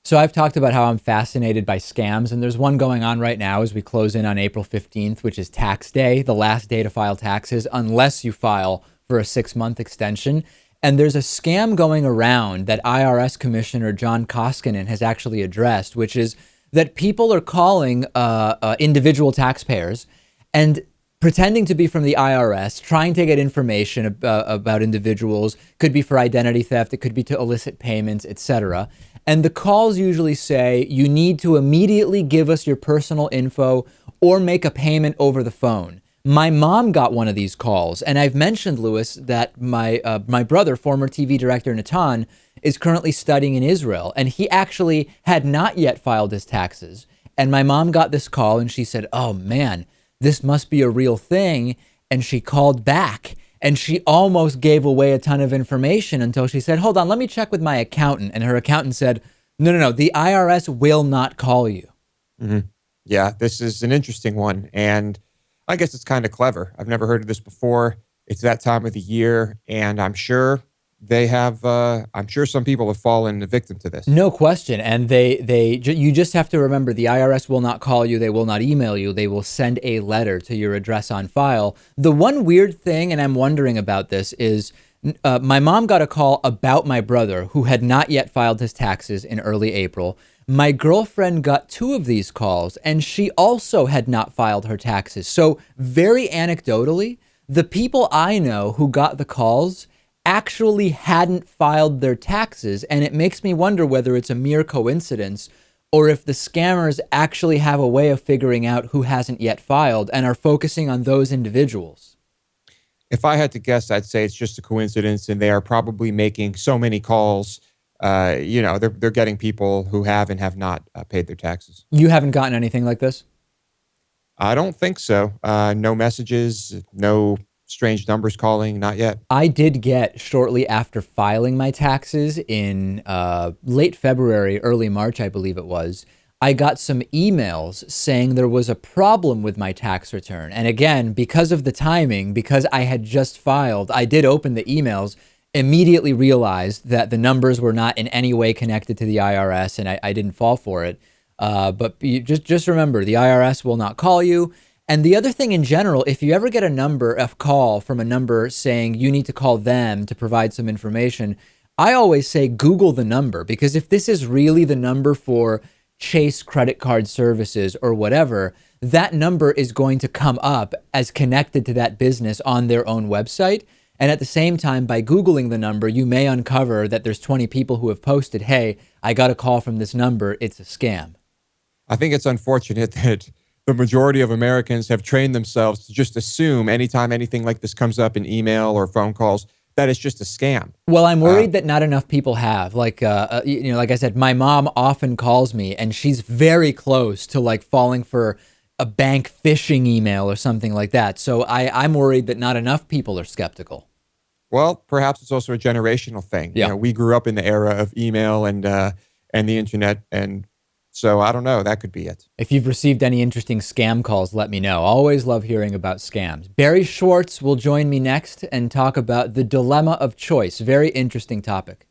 So I've talked about how I'm fascinated by scams, and there's one going on right now as we close in on April 15th, which is tax day, the last day to file taxes, unless you file for a 6-month extension. And there's a scam going around that IRS Commissioner John Koskinen has actually addressed, which is that people are calling individual taxpayers and pretending to be from the IRS, trying to get information about individuals. Could be for identity theft, it could be to elicit payments, etc. And the calls usually say, you need to immediately give us your personal info or make a payment over the phone. My mom got one of these calls, and I've mentioned, Lewis, that my brother, former TV director Natan, is currently studying in Israel, and he actually had not yet filed his taxes. And my mom got this call, and she said, oh man, this must be a real thing. And she called back, and she almost gave away a ton of information until she said, hold on, let me check with my accountant. And her accountant said, no, the IRS will not call you. Mm-hmm. Yeah, this is an interesting one. And I guess it's kind of clever. I've never heard of this before. It's that time of the year, and I'm sure I'm sure some people have fallen victim to this. No question. And you just have to remember, the IRS will not call you. They will not email you. They will send a letter to your address on file. The one weird thing, and I'm wondering about this, is my mom got a call about my brother who had not yet filed his taxes in early April. My girlfriend got 2 of these calls, and she also had not filed her taxes. So very anecdotally, the people I know who got the calls actually hadn't filed their taxes. And it makes me wonder whether it's a mere coincidence or if the scammers actually have a way of figuring out who hasn't yet filed and are focusing on those individuals. If I had to guess, I'd say it's just a coincidence, and they are probably making so many calls. They're getting people who have and have not paid their taxes. You haven't gotten anything like this? I don't think so. No messages, no strange numbers calling, not yet. I did get, shortly after filing my taxes in late February, early March, I believe it was, I got some emails saying there was a problem with my tax return. And again, because of the timing, because I had just filed, I did open the emails, immediately realized that the numbers were not in any way connected to the IRS, and I didn't fall for it. But just remember, the IRS will not call you. And the other thing in general, if you ever get a call from a number saying you need to call them to provide some information, I always say Google the number, because if this is really the number for Chase credit card services or whatever, that number is going to come up as connected to that business on their own website. And at the same time, by Googling the number, you may uncover that there's 20 people who have posted, hey, I got a call from this number. It's a scam. I think it's unfortunate that the majority of Americans have trained themselves to just assume anytime anything like this comes up in email or phone calls, that it's just a scam. Well, I'm worried that not enough people have. Like I said, my mom often calls me, and she's very close to like falling for a bank phishing email or something like that. So I'm worried that not enough people are skeptical. Well, perhaps it's also a generational thing. Yeah. We grew up in the era of email and the internet, and so I don't know. That could be it. If you've received any interesting scam calls, let me know. Always love hearing about scams. Barry Schwartz will join me next and talk about the dilemma of choice. Very interesting topic.